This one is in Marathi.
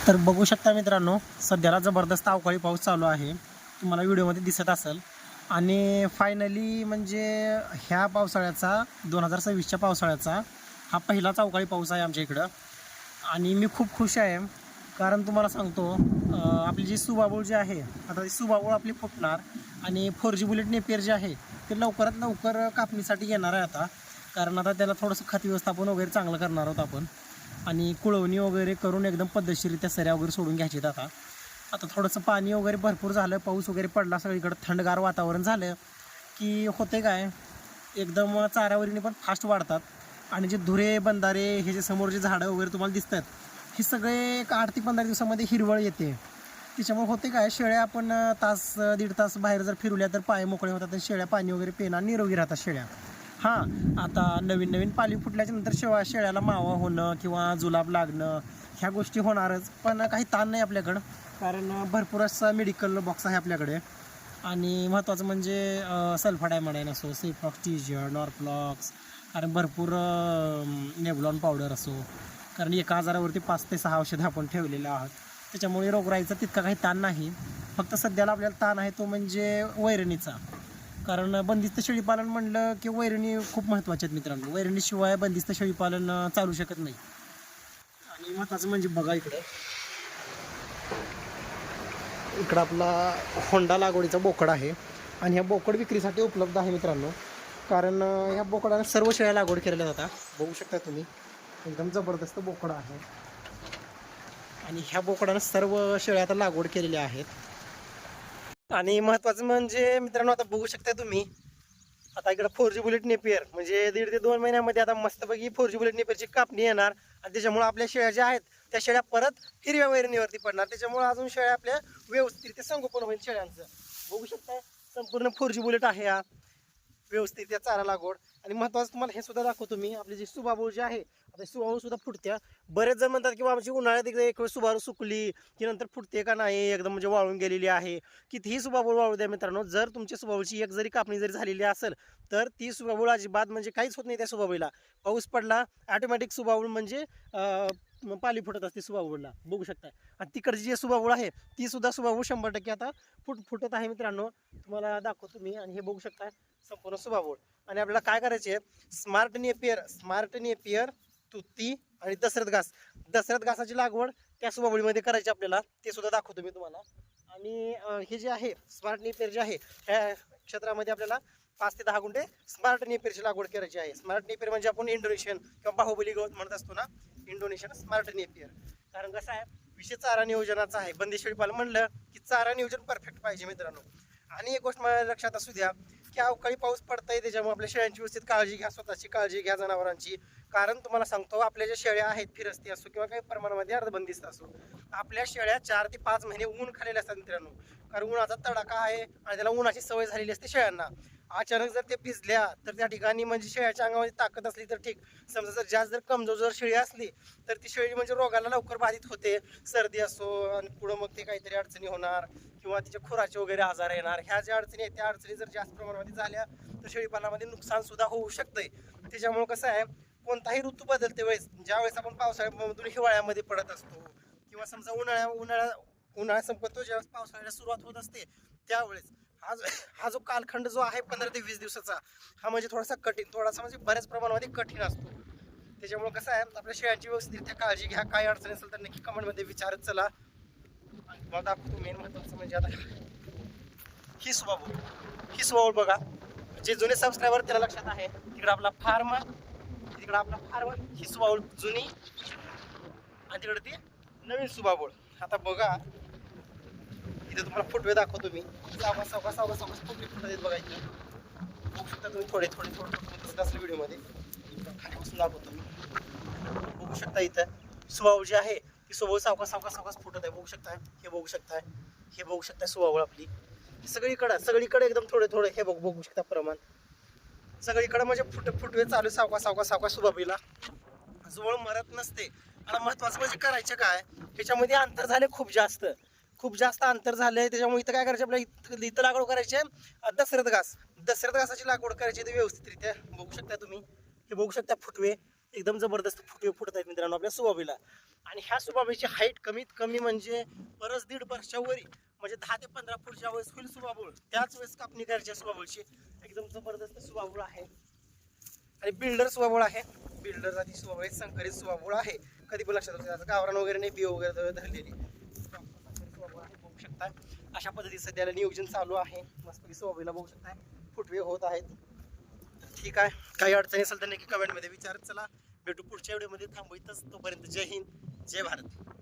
तर बघू शकता मित्रांनो, सध्याला जबरदस्त अवकाळी पाऊस चालू आहे, तुम्हाला व्हिडिओमध्ये दिसत असेल. आणि फायनली म्हणजे ह्या पावसाळ्याचा 2026च्या पावसाळ्याचा हा पहिलाच अवकाळी पाऊस आहे आमच्या इकडं. आणि मी खूप खुश आहे, कारण तुम्हाला सांगतो आपली जी सुबाबूळ जी आहे, आता ती सुबाबूळ आपली फुटणार. आणि 4G बुलेट नेपियर जे आहे ते लवकरात लवकर कापणीसाठी येणार आहे आता, कारण आता त्याला थोडंसं खत व्यवस्थापन वगैरे चांगलं करणार आहोत आपण. आणि कुळवणी वगैरे करून एकदम पद्धतशीरित्या सऱ्या वगैरे सोडून घ्यायचे. आता आता थोडंसं पाणी वगैरे भरपूर झालं, पाऊस वगैरे पडला, सगळीकडे थंडगार वातावरण झालं की होते काय, एकदम चाऱ्यावरीने पण फास्ट वाढतात. आणि जे धुरे बंधारे हे जे समोर जे झाडं वगैरे तुम्हाला दिसतात, हे सगळे एक 8 ते 15 दिवसामध्ये हिरवळ येते. त्याच्यामुळे होते काय, शेळ्या आपण तास दीड तास बाहेर जर फिरवल्या तर पाय मोकळे होतात आणि शेळ्या पाणी वगैरे पिणार, निरोगी राहतात शेळ्या. हां, आता नवीन नवीन पाली फुटल्याच्या नंतर शेळ्याला मावा होणं किंवा जुलाब लागणं ह्या गोष्टी होणारच, पण काही ताण नाही आपल्याकडं, कारण भरपूर असा मेडिकल बॉक्स आहे आपल्याकडे. आणि महत्त्वाचं म्हणजे सल्फाडायमाडाईन असो, सेफॉक्स टीजर, नॉर्फ्लॉक्स, कारण भरपूर नेव्हलॉन पावडर असो, कारण एका आजारावरती 5 ते 6 औषधं आपण ठेवलेले आहात. त्याच्यामुळे रोगराईचा तितका काही ताण नाही. फक्त सध्याला आपल्याला ताण आहे तो म्हणजे वैरणीचा, कारण बंदिस्त शेळीपालन म्हणलं की वैरणी खूप महत्त्वाचे आहेत मित्रांनो. वैरणीशिवाय बंदिस्त शेळीपालन चालू शकत नाही. आणि महत्त्वाचं म्हणजे बघा, इकडं आपला होंडा लागवडीचा बोकड आहे. आणि ह्या बोकड विक्रीसाठी उपलब्ध आहे मित्रांनो, कारण ह्या बोकडानं सर्व शेळ्या लागवड केलेल्या जातात. बघू शकता तुम्ही, एकदम जबरदस्त बोकड आहे. आणि ह्या बोकडानं सर्व शेळ्या आता लागवड केलेल्या आहेत. आणि महत्त्वाचं म्हणजे मित्रांनो, आता बघू शकता तुम्ही, आता इकडं 4G बुलेट नेपियर म्हणजे 1.5 ते 2 महिन्यामध्ये आता मस्तपैकी 4G बुलेट नेपियरची कापणी येणार. आणि त्याच्यामुळे आपल्या शेळ्या ज्या आहेत त्या शेळ्या परत हिरव्या वैरणीवरती पडणार. त्याच्यामुळे अजून शेळ्या आपल्या व्यवस्थित संगोपन होईल शेळ्यांचं. बघू शकता, संपूर्ण 4G बुलेट आहे हा, व्यवस्थित त्या चारा लागवड. आणि महत्त्वाचं तुम्हाला हे सुद्धा दाखवतो मी, आपली जी सुबाबूळ जी आहे, आता सुबाबूळ सुद्धा फुटत्या. बरेच जण म्हणतात की आमची उन्हाळ्यात एकदा एक वेळ सुबाबूळ सुकली की नंतर फुटते का नाही, एकदम म्हणजे वाळून गेलेली आहे. कितीही सुबाबूळ वाळू द्या मित्रांनो, जर तुमच्या सुबाबूळची एक जरी कापणी जरी झालेली असेल तर ती सुबाबूळ अजिबात म्हणजे काहीच होत नाही त्या सुबाबूळीला. पाऊस पडला ऑटोमॅटिक सुबाबूळ म्हणजे पाली फुटत असते सुबाबूळला. बघू शकता, आणि तिकडची जी सुबाबूळ आहे ती सुद्धा सुबाबूळ 100% आता फुटत आहे मित्रांनो. तुम्हाला दाखवतो मी. आणि हे बघू शकता संपूर्ण सुबाबूळ. आणि आपल्याला काय करायचे आहे, स्मार्ट नेपियर तुती आणि दशरथ घासाची लागवड त्या सुबाबुळीमध्ये करायची आपल्याला, ते सुद्धा दाखवतो मी तुम्हाला. आणि हे जे आहे स्मार्ट नेपियर जे आहे, ह्या क्षेत्रामध्ये आपल्याला 5 ते 10 गुंठे स्मार्ट नेपियरची लागवड करायची आहे. स्मार्ट नेपियर म्हणजे आपण इंडोनेशियन किंवा बाहुबली गवत म्हणत असतो ना, इंडोनेशियन स्मार्ट नेपियर. कारण कसं आहे, विषय चारा नियोजनाचा आहे. बंदिस्त शेळीपालन म्हणलं की चारा नियोजन परफेक्ट पाहिजे मित्रांनो. आणि एक गोष्ट मला लक्षात असू द्या की अवकाळी पाऊस पडताय, त्याच्यामुळे आपल्या शेळ्यांची व्यवस्थित काळजी घ्या, स्वतःची काळजी घ्या, जनावरांची. कारण तुम्हाला सांगतो, आपल्या ज्या शेळ्या आहेत फिरस्ती असो किंवा काही प्रमाणामध्ये अर्धबंदिस्त असो, आपल्या शेळ्या 4 ते 5 महिने ऊन खालेले असतात मित्रांनो. कारण उन्हाचा तडाखा आहे आणि त्याला उन्हाची सवय झालेली असते शेळ्यांना. अचानक जर ते भिजल्या तर त्या ठिकाणी म्हणजे शेळ्याच्या अंगामध्ये ताकद असली तर ठीक, समजा जर कमजोर जर शेळी असली तर ती शेळी म्हणजे रोगाला लवकर बाधित होते. सर्दी असो आणि पुढं मग ते काहीतरी अडचणी होणार किंवा तिच्या खुराचे वगैरे आजार येणार. ह्या ज्या अडचणी आहेत त्या अडचणी जर जास्त प्रमाणामध्ये झाल्या तर शेळीपालनामध्ये नुकसान सुद्धा होऊ शकतंय. त्याच्यामुळे कसं आहे, कोणताही ऋतू बदलते वेळेस, ज्या वेळेस आपण पावसाळ्यामधून हिवाळ्यामध्ये पडत असतो किंवा समजा उन्हाळा संपतो, ज्यावेळेस पावसाळ्याला सुरुवात होत असते त्यावेळेस हा जो कालखंड जो आहे 15 ते 20 दिवसाचा, हा म्हणजे थोडासा म्हणजे बऱ्याच प्रमाणामध्ये कठीण असतो. त्याच्यामुळे कसं आहे, आपल्या शेळ्यांची व्यवस्थित काळजी घ्या. काय अडचण असेल तर नक्की कमेंटमध्ये विचारत चला. आणि तुम्हाला दाखवतो मेन महत्त्वाचं म्हणजे आता ही सुबाबूळ बघा, जे जुने सबस्क्रायबर त्याला लक्षात आहे. तिकडे आपला फार्म ही सुबाबूळ जुनी आणि तिकडे ती नवीन सुबाबूळ. आता बघा, इथे तुम्हाला फुटवे दाखवतो मी. सावकाश फुटवे फुटत आहेत बघा. इथे बघू शकता तुम्ही, थोडे दिसत असले व्हिडिओमध्ये. खाली बसून दाखवतो मी. बघू शकता इथं सुबाबूळ जी आहे ती सुबाबूळ सावकाश फुटत आहे. बघू शकता सुबाबूळ आपली सगळीकडे एकदम थोडे हे बघू शकता प्रमाण सगळीकडे म्हणजे फुटवे चालू सावकाश सुबाबूळीला. जवळ मरत नसते. आता महत्वाचं म्हणजे करायचं काय, ह्याच्यामध्ये अंतर झाले खूप जास्त अंतर झालंय. त्याच्यामुळे इथं काय करायचं, आपल्या इथं लागवड करायची दशरथ घासाची लागवड करायची व्यवस्थितरित्या. बघू शकता तुम्ही, हे बघू शकता फुटवे एकदम जबरदस्त फुटवे फुटत आहेत मित्रांनो आपल्या सुबाबीला. आणि ह्या सुबाबीची हाईट कमीत कमी म्हणजे परस 1.5 वर्षावरी म्हणजे 10 ते 15 फूट ज्या वेळेस होईल सुबाबूळ त्याच वेळेस कापणी करायची सुबाबूळची. एकदम जबरदस्त सुबाबूळ आहे आणि बिल्डर सुबाबूळ आहे. बिल्डर जाती सुबाबूळ आहे, संकरित सुबाबूळ आहे. कधी पण लक्षात असतं गावरान वगैरे नाही, बिओ वगैरे धरलेली सुबाबूळ आहे. बघू शकता अशा पद्धतीने सध्याला नियोजन चालू आहे. मस्तपैकी सुबाबूळला बघू शकता फुटवे होत आहेत. ठीक आहे, काही अडचणी असेल तर नक्की कमेंटमध्ये विचारत चला. भेटू पुढच्या व्हिडिओमध्ये. थांबू इथंच. तोपर्यंत जय हिंद, जय भारत.